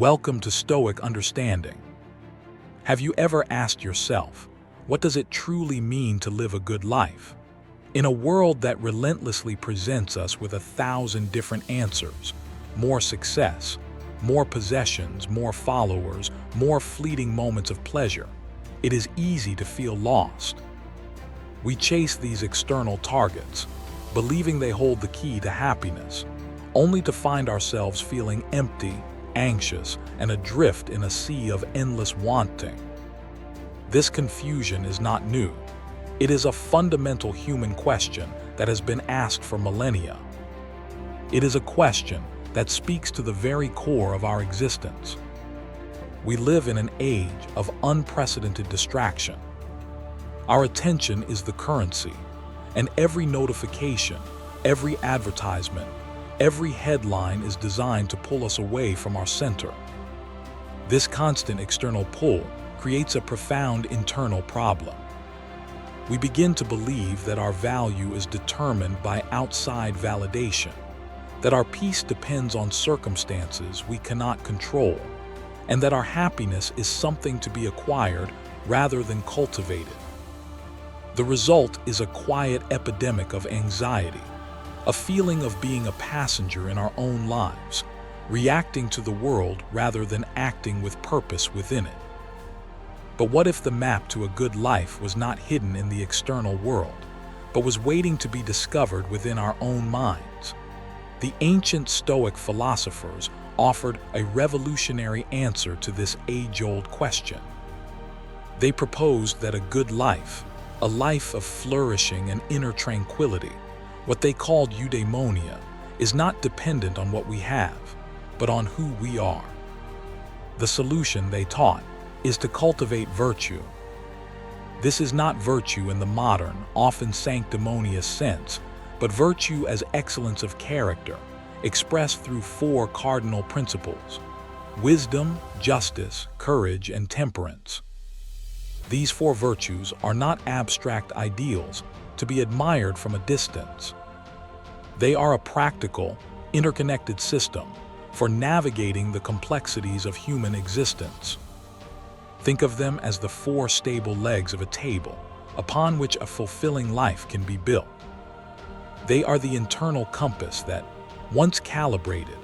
Welcome to Stoic Understanding. Have you ever asked yourself, what does it truly mean to live a good life? In a world that relentlessly presents us with 1,000 different answers, more success, more possessions, more followers, more fleeting moments of pleasure, it is easy to feel lost. We chase these external targets, believing they hold the key to happiness, only to find ourselves feeling empty, anxious, and adrift in a sea of endless wanting. This confusion is not new. It is a fundamental human question that has been asked for millennia. It is a question that speaks to the very core of our existence. We live in an age of unprecedented distraction. Our attention is the currency, and every notification, every advertisement, every headline is designed to pull us away from our center. This constant external pull creates a profound internal problem. We begin to believe that our value is determined by outside validation, that our peace depends on circumstances we cannot control, and that our happiness is something to be acquired rather than cultivated. The result is a quiet epidemic of anxiety, a feeling of being a passenger in our own lives, reacting to the world rather than acting with purpose within it. But what if the map to a good life was not hidden in the external world, but was waiting to be discovered within our own minds? The ancient Stoic philosophers offered a revolutionary answer to this age-old question. They proposed that a good life, a life of flourishing and inner tranquility, what they called eudaimonia, is not dependent on what we have, but on who we are. The solution, they taught, is to cultivate virtue. This is not virtue in the modern, often sanctimonious sense, but virtue as excellence of character, expressed through four cardinal principles: wisdom, justice, courage, and temperance. These four virtues are not abstract ideals to be admired from a distance. They are a practical, interconnected system for navigating the complexities of human existence. Think of them as the four stable legs of a table upon which a fulfilling life can be built. They are the internal compass that, once calibrated,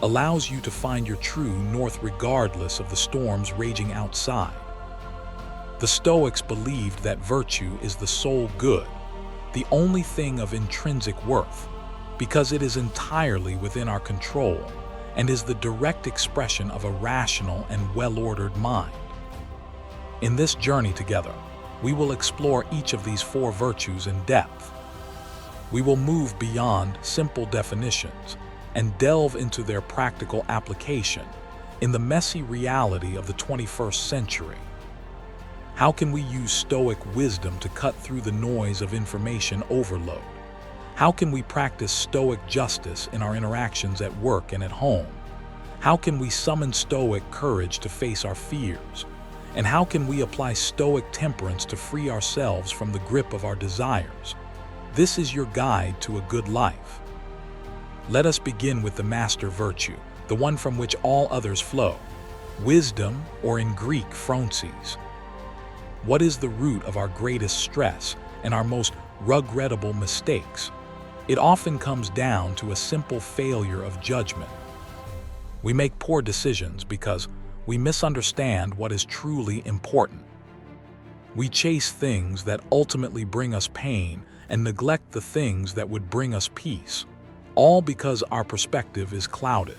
allows you to find your true north regardless of the storms raging outside. The Stoics believed that virtue is the sole good, the only thing of intrinsic worth, because it is entirely within our control and is the direct expression of a rational and well-ordered mind. In this journey together, we will explore each of these four virtues in depth. We will move beyond simple definitions and delve into their practical application in the messy reality of the 21st century. How can we use Stoic wisdom to cut through the noise of information overload? How can we practice Stoic justice in our interactions at work and at home? How can we summon Stoic courage to face our fears? And how can we apply Stoic temperance to free ourselves from the grip of our desires? This is your guide to a good life. Let us begin with the master virtue, the one from which all others flow: wisdom, or in Greek, phronsis. What is the root of our greatest stress and our most regrettable mistakes? It often comes down to a simple failure of judgment. We make poor decisions because we misunderstand what is truly important. We chase things that ultimately bring us pain and neglect the things that would bring us peace, all because our perspective is clouded.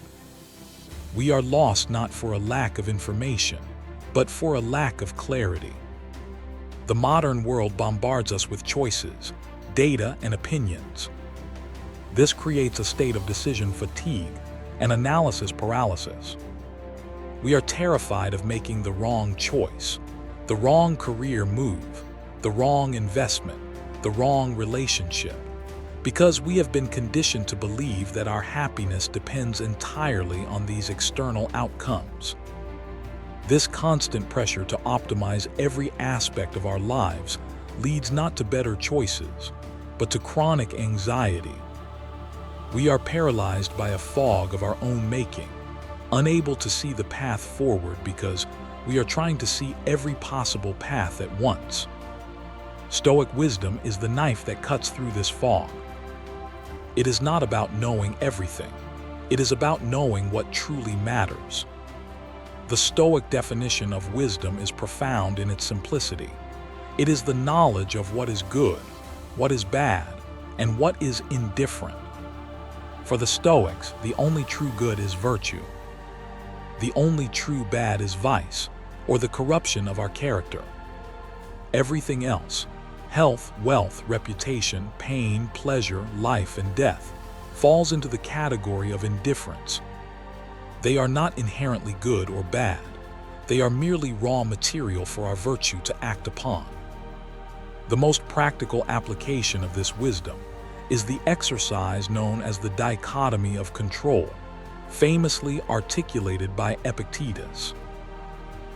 We are lost not for a lack of information, but for a lack of clarity. The modern world bombards us with choices, data, and opinions. This creates a state of decision fatigue and analysis paralysis. We are terrified of making the wrong choice, the wrong career move, the wrong investment, the wrong relationship, because we have been conditioned to believe that our happiness depends entirely on these external outcomes. This constant pressure to optimize every aspect of our lives leads not to better choices, but to chronic anxiety. We are paralyzed by a fog of our own making, unable to see the path forward because we are trying to see every possible path at once. Stoic wisdom is the knife that cuts through this fog. It is not about knowing everything. It is about knowing what truly matters. The Stoic definition of wisdom is profound in its simplicity. It is the knowledge of what is good, what is bad, and what is indifferent. For the Stoics, the only true good is virtue. The only true bad is vice, or the corruption of our character. Everything else, health, wealth, reputation, pain, pleasure, life, and death, falls into the category of indifference. They are not inherently good or bad. They are merely raw material for our virtue to act upon. The most practical application of this wisdom is the exercise known as the dichotomy of control, famously articulated by Epictetus.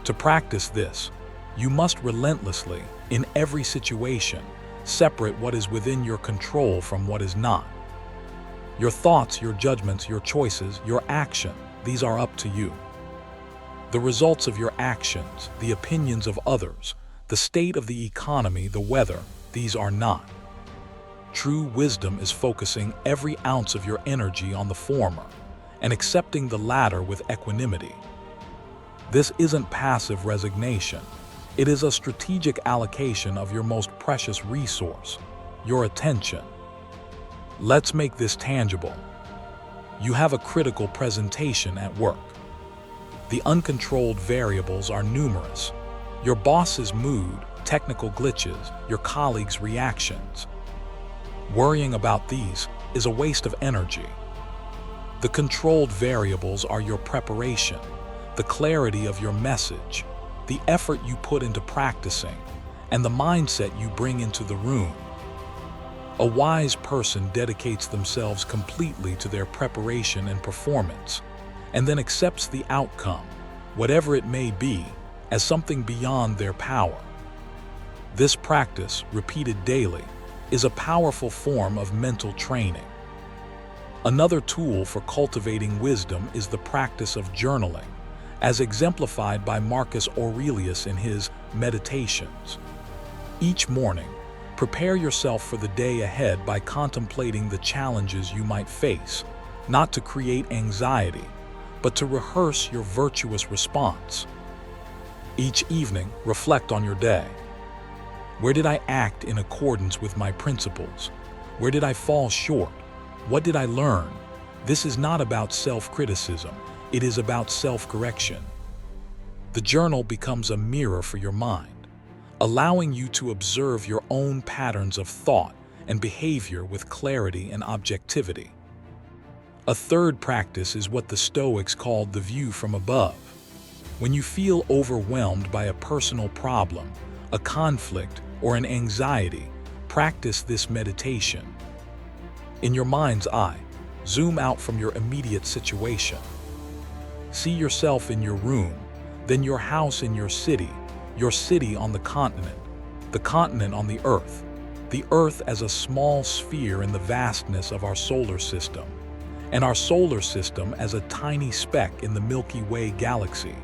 To practice this, you must relentlessly, in every situation, separate what is within your control from what is not. Your thoughts, your judgments, your choices, your action, these are up to you. The results of your actions, the opinions of others, the state of the economy, the weather, these are not. True wisdom is focusing every ounce of your energy on the former and accepting the latter with equanimity. This isn't passive resignation. It is a strategic allocation of your most precious resource, your attention. Let's make this tangible. You have a critical presentation at work. The uncontrolled variables are numerous. Your boss's mood, technical glitches, your colleagues' reactions. Worrying about these is a waste of energy. The controlled variables are your preparation, the clarity of your message, the effort you put into practicing, and the mindset you bring into the room. A wise person dedicates themselves completely to their preparation and performance, and then accepts the outcome, whatever it may be, as something beyond their power. This practice, repeated daily, is a powerful form of mental training. Another tool for cultivating wisdom is the practice of journaling, as exemplified by Marcus Aurelius in his Meditations. Each morning, prepare yourself for the day ahead by contemplating the challenges you might face, not to create anxiety, but to rehearse your virtuous response. Each evening, reflect on your day. Where did I act in accordance with my principles? Where did I fall short? What did I learn? This is not about self-criticism. It is about self-correction. The journal becomes a mirror for your mind, allowing you to observe your own patterns of thought and behavior with clarity and objectivity. A third practice is what the Stoics called the view from above. When you feel overwhelmed by a personal problem, a conflict, or an anxiety, practice this meditation. In your mind's eye, zoom out from your immediate situation. See yourself in your room, then your house in your city on the continent on the earth as a small sphere in the vastness of our solar system, and our solar system as a tiny speck in the Milky Way galaxy.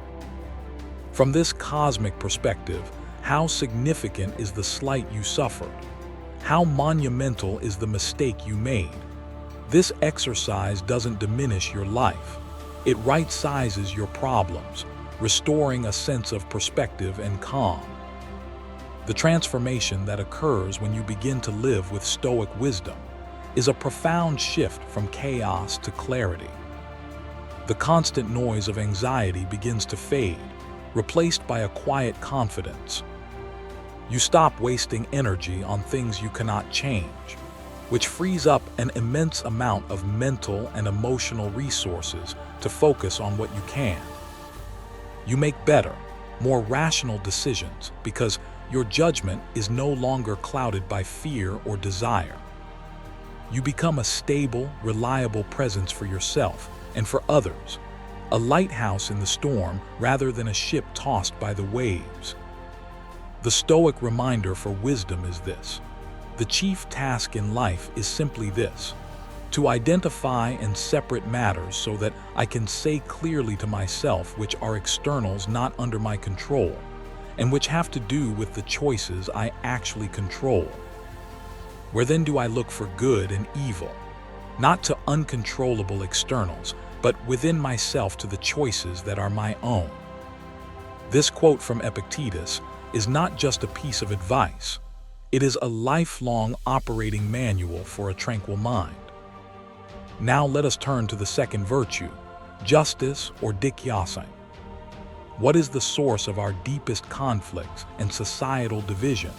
From this cosmic perspective, how significant is the slight you suffered? How monumental is the mistake you made? This exercise doesn't diminish your life. It right-sizes your problems, restoring a sense of perspective and calm. The transformation that occurs when you begin to live with Stoic wisdom is a profound shift from chaos to clarity. The constant noise of anxiety begins to fade, replaced by a quiet confidence. You stop wasting energy on things you cannot change, which frees up an immense amount of mental and emotional resources to focus on what you can. You make better, more rational decisions because your judgment is no longer clouded by fear or desire. You become a stable, reliable presence for yourself and for others, a lighthouse in the storm rather than a ship tossed by the waves. The Stoic reminder for wisdom is this: the chief task in life is simply this: to identify and separate matters so that I can say clearly to myself which are externals not under my control, and which have to do with the choices I actually control. Where then do I look for good and evil? Not to uncontrollable externals, but within myself to the choices that are my own. This quote from Epictetus is not just a piece of advice. It is a lifelong operating manual for a tranquil mind. Now let us turn to the second virtue, justice or dikaiosune. What is the source of our deepest conflicts and societal division?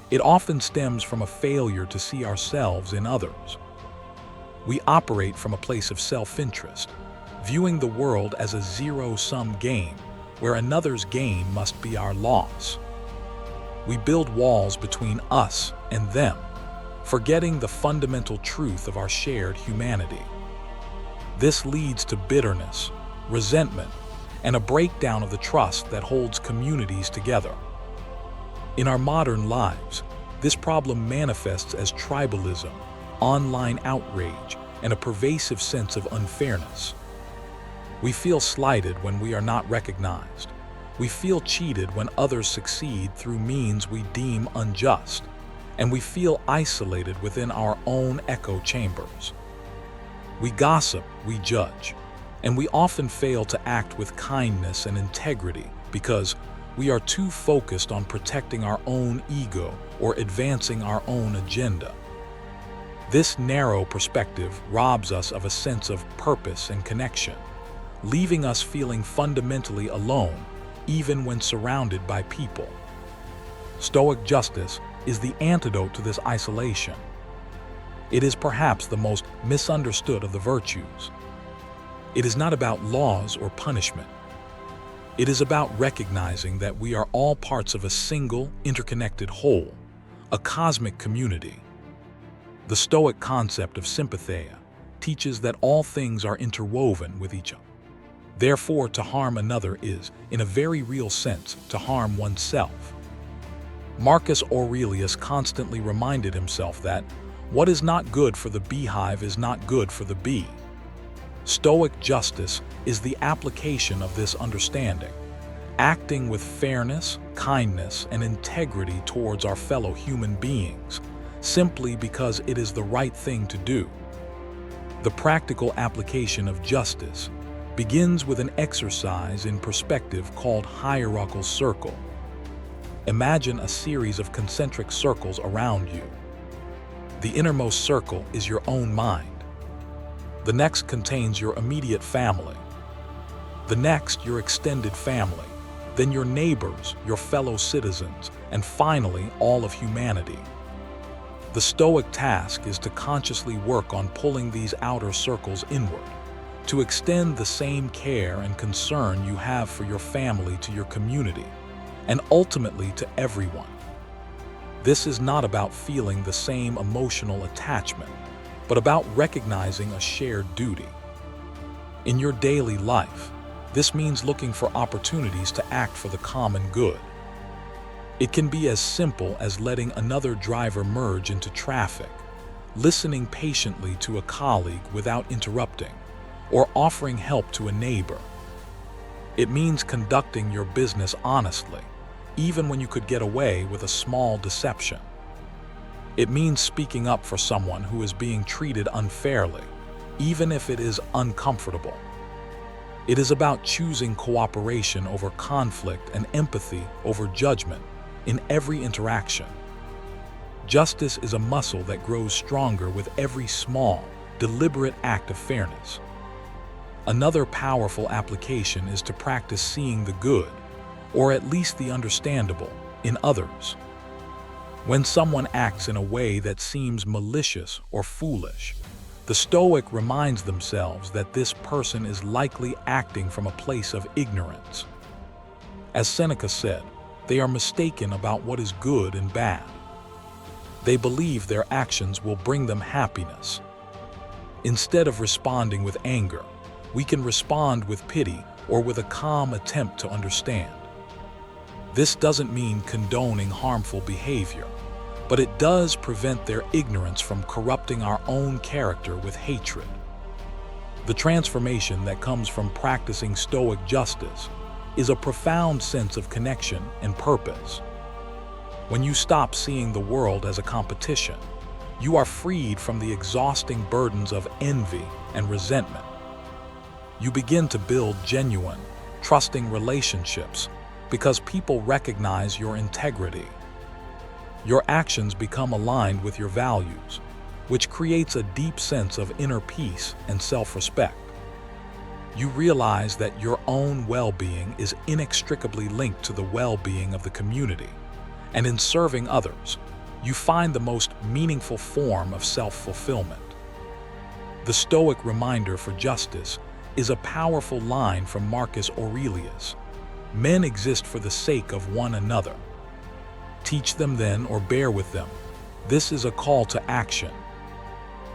It often stems from a failure to see ourselves in others. We operate from a place of self-interest, viewing the world as a zero-sum game where another's gain must be our loss. We build walls between us and them, forgetting the fundamental truth of our shared humanity. This leads to bitterness, resentment, and a breakdown of the trust that holds communities together. In our modern lives, this problem manifests as tribalism, online outrage, and a pervasive sense of unfairness. We feel slighted when we are not recognized. We feel cheated when others succeed through means we deem unjust. And we feel isolated within our own echo chambers. We gossip, we judge, and we often fail to act with kindness and integrity because we are too focused on protecting our own ego or advancing our own agenda. This narrow perspective robs us of a sense of purpose and connection, leaving us feeling fundamentally alone, even when surrounded by people. Stoic justice is the antidote to this isolation. It is perhaps the most misunderstood of the virtues. It is not about laws or punishment. It is about recognizing that we are all parts of a single, interconnected whole, a cosmic community. The Stoic concept of sympatheia teaches that all things are interwoven with each other. Therefore, to harm another is, in a very real sense, to harm oneself. Marcus Aurelius constantly reminded himself that what is not good for the beehive is not good for the bee. Stoic justice is the application of this understanding, acting with fairness, kindness, and integrity towards our fellow human beings, simply because it is the right thing to do. The practical application of justice begins with an exercise in perspective called hierarchical circle. Imagine a series of concentric circles around you. The innermost circle is your own mind. The next contains your immediate family. The next, your extended family. Then your neighbors, your fellow citizens, and finally, all of humanity. The Stoic task is to consciously work on pulling these outer circles inward, to extend the same care and concern you have for your family to your community, and ultimately to everyone. This is not about feeling the same emotional attachment, but about recognizing a shared duty. In your daily life, this means looking for opportunities to act for the common good. It can be as simple as letting another driver merge into traffic, listening patiently to a colleague without interrupting, or offering help to a neighbor. It means conducting your business honestly, even when you could get away with a small deception. It means speaking up for someone who is being treated unfairly, even if it is uncomfortable. It is about choosing cooperation over conflict and empathy over judgment in every interaction. Justice is a muscle that grows stronger with every small, deliberate act of fairness. Another powerful application is to practice seeing the good, or at least the understandable, in others. When someone acts in a way that seems malicious or foolish, the Stoic reminds themselves that this person is likely acting from a place of ignorance. As Seneca said, they are mistaken about what is good and bad. They believe their actions will bring them happiness. Instead of responding with anger, we can respond with pity or with a calm attempt to understand. This doesn't mean condoning harmful behavior, but it does prevent their ignorance from corrupting our own character with hatred. The transformation that comes from practicing Stoic justice is a profound sense of connection and purpose. When you stop seeing the world as a competition, you are freed from the exhausting burdens of envy and resentment. You begin to build genuine, trusting relationships because people recognize your integrity. Your actions become aligned with your values, which creates a deep sense of inner peace and self-respect. You realize that your own well-being is inextricably linked to the well-being of the community, and in serving others, you find the most meaningful form of self-fulfillment. The Stoic reminder for justice is a powerful line from Marcus Aurelius. Men exist for the sake of one another. Teach them then, or bear with them. This is a call to action.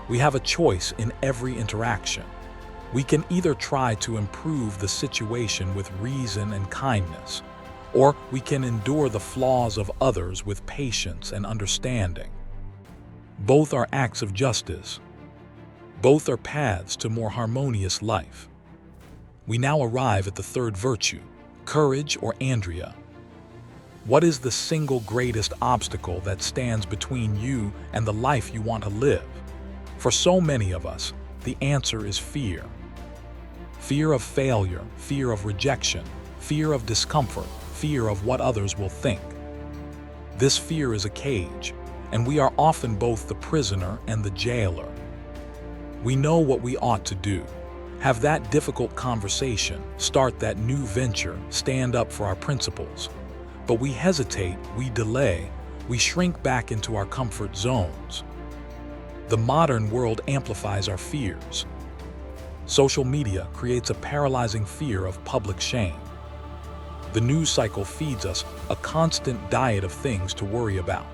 We have a choice in every interaction. We can either try to improve the situation with reason and kindness, or we can endure the flaws of others with patience and understanding. Both are acts of justice. Both are paths to more harmonious life. We now arrive at the third virtue, courage or andria. What is the single greatest obstacle that stands between you and the life you want to live? For so many of us, the answer is fear. Fear of failure, fear of rejection, fear of discomfort, fear of what others will think. This fear is a cage, and we are often both the prisoner and the jailer. We know what we ought to do. Have that difficult conversation, start that new venture, stand up for our principles. But we hesitate, we delay, we shrink back into our comfort zones. The modern world amplifies our fears. Social media creates a paralyzing fear of public shame. The news cycle feeds us a constant diet of things to worry about.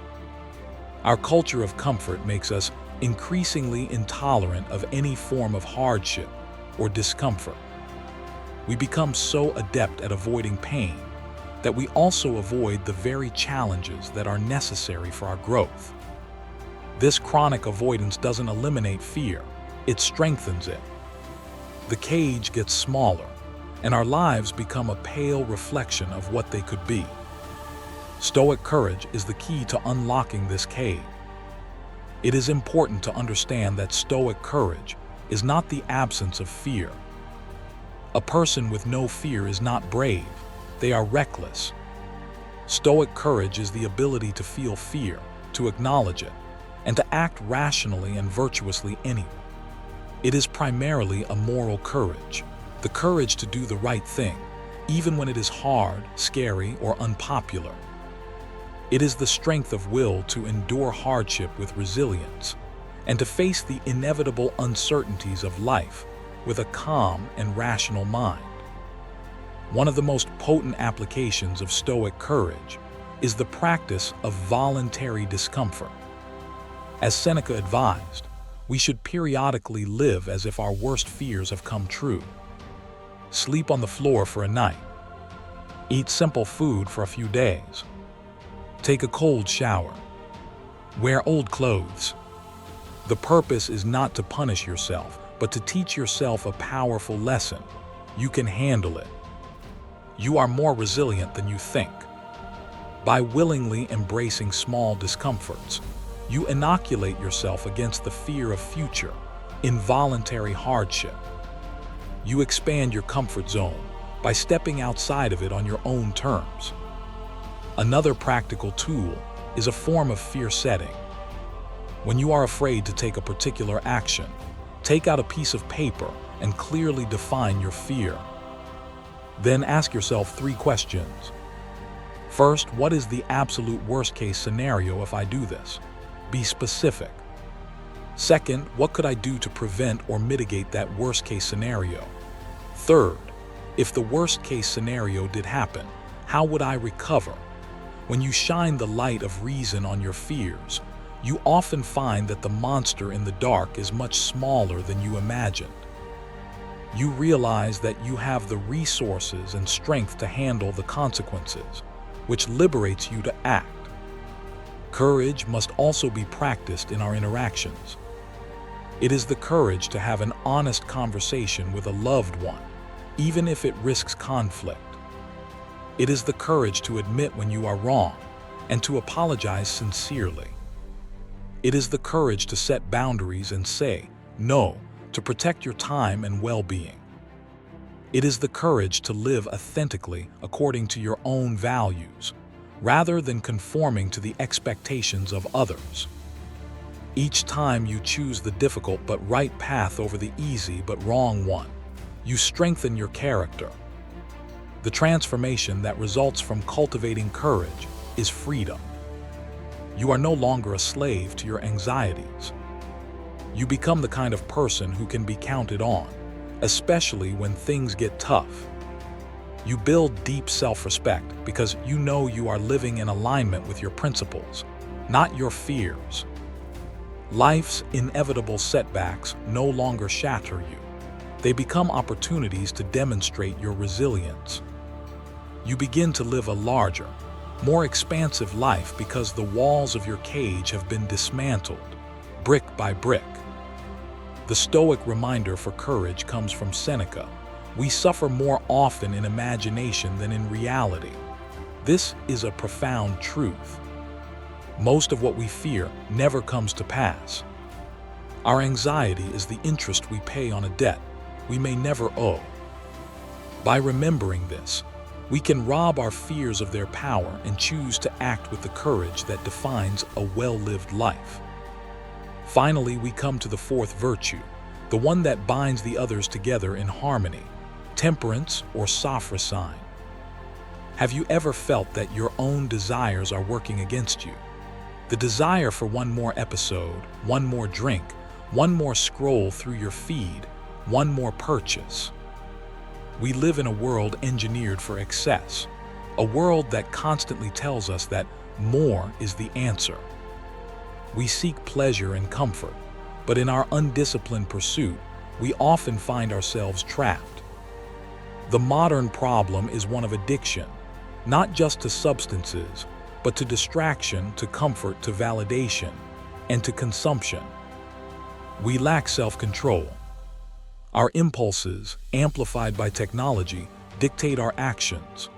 Our culture of comfort makes us increasingly intolerant of any form of hardship or discomfort. We become so adept at avoiding pain that we also avoid the very challenges that are necessary for our growth. This chronic avoidance doesn't eliminate fear, it strengthens it. The cage gets smaller, and our lives become a pale reflection of what they could be. Stoic courage is the key to unlocking this cage. It is important to understand that Stoic courage is not the absence of fear. A person with no fear is not brave, they are reckless. Stoic courage is the ability to feel fear, to acknowledge it, and to act rationally and virtuously anyway. It is primarily a moral courage, the courage to do the right thing, even when it is hard, scary, or unpopular. It is the strength of will to endure hardship with resilience, and to face the inevitable uncertainties of life with a calm and rational mind. One of the most potent applications of Stoic courage is the practice of voluntary discomfort. As Seneca advised, we should periodically live as if our worst fears have come true. Sleep on the floor for a night. Eat simple food for a few days. Take a cold shower. Wear old clothes. The purpose is not to punish yourself, but to teach yourself a powerful lesson. You can handle it. You are more resilient than you think. By willingly embracing small discomforts, you inoculate yourself against the fear of future, involuntary hardship. You expand your comfort zone by stepping outside of it on your own terms. Another practical tool is a form of fear setting. When you are afraid to take a particular action, take out a piece of paper and clearly define your fear. Then ask yourself 3 questions. First, what is the absolute worst-case scenario if I do this? Be specific. Second, what could I do to prevent or mitigate that worst-case scenario? Third, if the worst-case scenario did happen, how would I recover? When you shine the light of reason on your fears, you often find that the monster in the dark is much smaller than you imagined. You realize that you have the resources and strength to handle the consequences, which liberates you to act. Courage must also be practiced in our interactions. It is the courage to have an honest conversation with a loved one, even if it risks conflict. It is the courage to admit when you are wrong and to apologize sincerely. It is the courage to set boundaries and say no to protect your time and well-being. It is the courage to live authentically according to your own values, rather than conforming to the expectations of others. Each time you choose the difficult but right path over the easy but wrong one, you strengthen your character. The transformation that results from cultivating courage is freedom. You are no longer a slave to your anxieties. You become the kind of person who can be counted on, especially when things get tough. You build deep self-respect because you know you are living in alignment with your principles, not your fears. Life's inevitable setbacks no longer shatter you. They become opportunities to demonstrate your resilience. You begin to live a larger, more expansive life because the walls of your cage have been dismantled, brick by brick. The Stoic reminder for courage comes from Seneca. We suffer more often in imagination than in reality. This is a profound truth. Most of what we fear never comes to pass. Our anxiety is the interest we pay on a debt we may never owe. By remembering this, we can rob our fears of their power and choose to act with the courage that defines a well-lived life. Finally, we come to the fourth virtue, the one that binds the others together in harmony, temperance or sophrosyne. Have you ever felt that your own desires are working against you? The desire for one more episode, one more drink, one more scroll through your feed, one more purchase. We live in a world engineered for excess, a world that constantly tells us that more is the answer. We seek pleasure and comfort, but in our undisciplined pursuit, we often find ourselves trapped. The modern problem is one of addiction, not just to substances, but to distraction, to comfort, to validation, and to consumption. We lack self-control. Our impulses, amplified by technology, dictate our actions.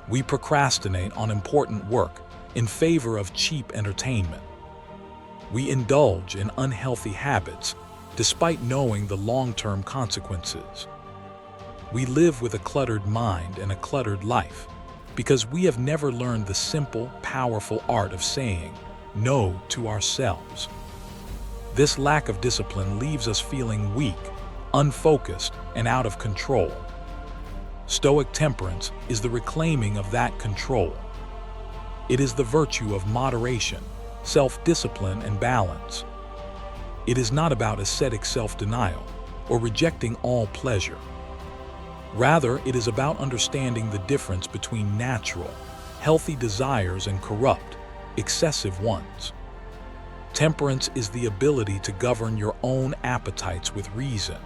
We procrastinate on important work in favor of cheap entertainment. We indulge in unhealthy habits despite knowing the long-term consequences. We live with a cluttered mind and a cluttered life because we have never learned the simple, powerful art of saying no to ourselves. This lack of discipline leaves us feeling weak, unfocused, and out of control. Stoic temperance is the reclaiming of that control. It is the virtue of moderation, self-discipline, and balance. It is not about ascetic self-denial or rejecting all pleasure. Rather, it is about understanding the difference between natural, healthy desires and corrupt, excessive ones. Temperance is the ability to govern your own appetites with reason,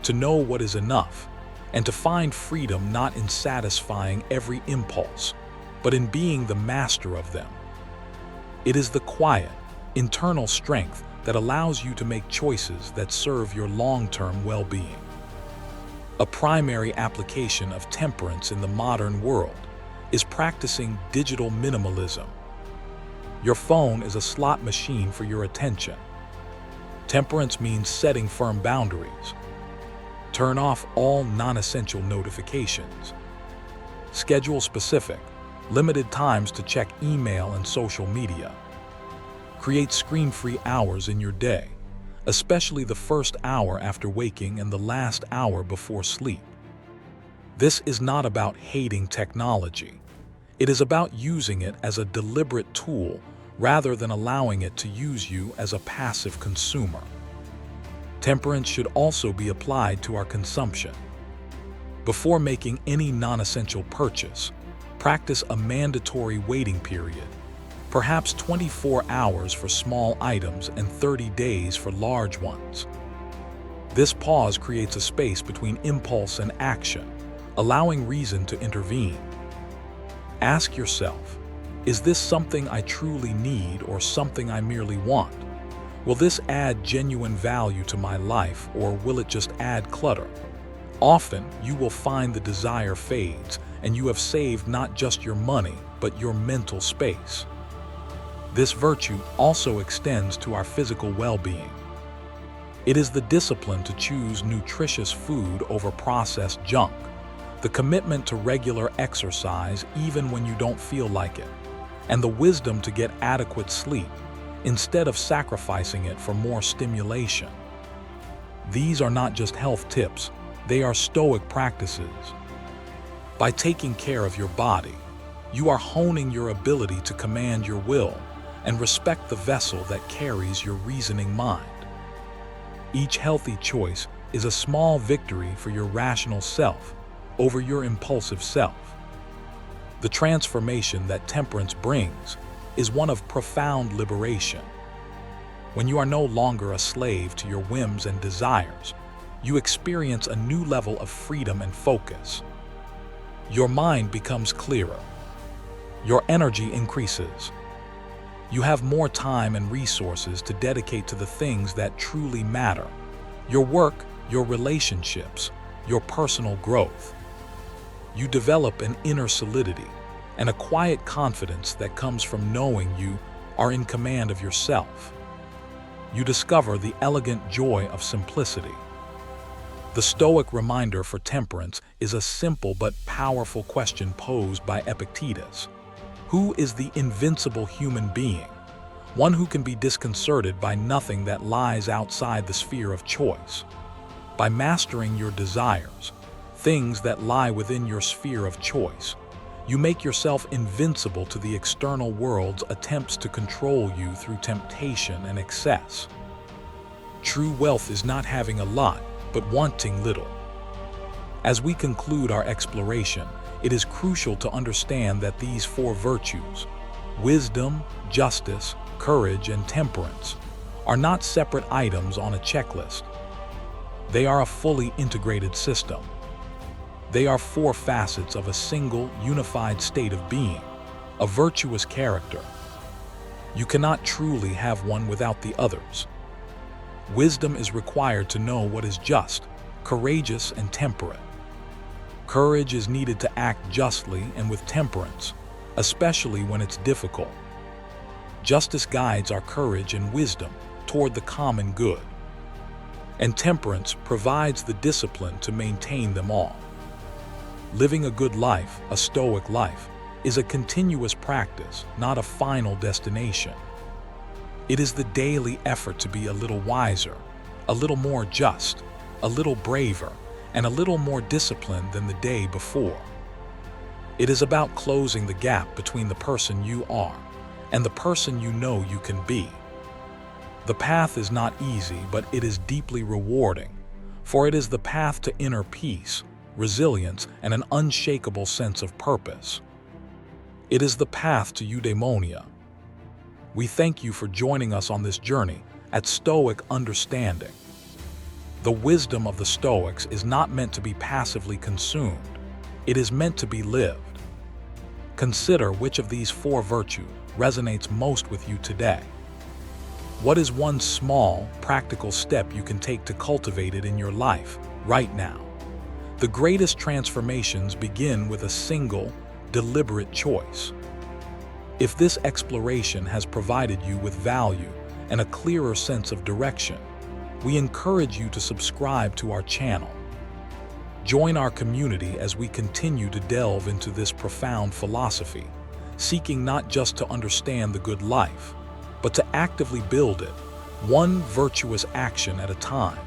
to know what is enough, and to find freedom not in satisfying every impulse, but in being the master of them. It is the quiet, internal strength that allows you to make choices that serve your long-term well-being. A primary application of temperance in the modern world is practicing digital minimalism. Your phone is a slot machine for your attention. Temperance means setting firm boundaries. Turn off all non-essential notifications. Schedule specific, limited times to check email and social media. Create screen-free hours in your day, especially the first hour after waking and the last hour before sleep. This is not about hating technology. It is about using it as a deliberate tool rather than allowing it to use you as a passive consumer. Temperance should also be applied to our consumption. Before making any non-essential purchase, practice a mandatory waiting period, perhaps 24 hours for small items and 30 days for large ones. This pause creates a space between impulse and action, allowing reason to intervene. Ask yourself, Is this something I truly need or something I merely want? Will this add genuine value to my life, or will it just add clutter? Often, you will find the desire fades, and you have saved not just your money, but your mental space. This virtue also extends to our physical well-being. It is the discipline to choose nutritious food over processed junk, the commitment to regular exercise even when you don't feel like it, and the wisdom to get adequate sleep instead of sacrificing it for more stimulation. These are not just health tips, they are Stoic practices. By taking care of your body, you are honing your ability to command your will and respect the vessel that carries your reasoning mind. Each healthy choice is a small victory for your rational self over your impulsive self. The transformation that temperance brings is one of profound liberation. When you are no longer a slave to your whims and desires, you experience a new level of freedom and focus. Your mind becomes clearer. Your energy increases. You have more time and resources to dedicate to the things that truly matter: your work, your relationships, your personal growth. You develop an inner solidity and a quiet confidence that comes from knowing you are in command of yourself. You discover the elegant joy of simplicity. The Stoic reminder for temperance is a simple but powerful question posed by Epictetus. Who is the invincible human being? One who can be disconcerted by nothing that lies outside the sphere of choice. By mastering your desires, things that lie within your sphere of choice, you make yourself invincible to the external world's attempts to control you through temptation and excess. True wealth is not having a lot, but wanting little. As we conclude our exploration, it is crucial to understand that these four virtues, wisdom, justice, courage, and temperance, are not separate items on a checklist. They are a fully integrated system. They are four facets of a single, unified state of being, a virtuous character. You cannot truly have one without the others. Wisdom is required to know what is just, courageous, and temperate. Courage is needed to act justly and with temperance, especially when it's difficult. Justice guides our courage and wisdom toward the common good. And temperance provides the discipline to maintain them all. Living a good life, a Stoic life, is a continuous practice, not a final destination. It is the daily effort to be a little wiser, a little more just, a little braver, and a little more disciplined than the day before. It is about closing the gap between the person you are and the person you know you can be. The path is not easy, but it is deeply rewarding, for it is the path to inner peace, resilience, and an unshakable sense of purpose. It is the path to eudaimonia. We thank you for joining us on this journey at Stoic Understanding. The wisdom of the Stoics is not meant to be passively consumed. It is meant to be lived. Consider which of these four virtues resonates most with you today. What is one small, practical step you can take to cultivate it in your life right now? The greatest transformations begin with a single, deliberate choice. If this exploration has provided you with value and a clearer sense of direction, we encourage you to subscribe to our channel. Join our community as we continue to delve into this profound philosophy, seeking not just to understand the good life, but to actively build it, one virtuous action at a time.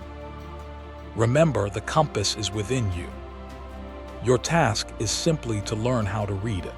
Remember, the compass is within you. Your task is simply to learn how to read it.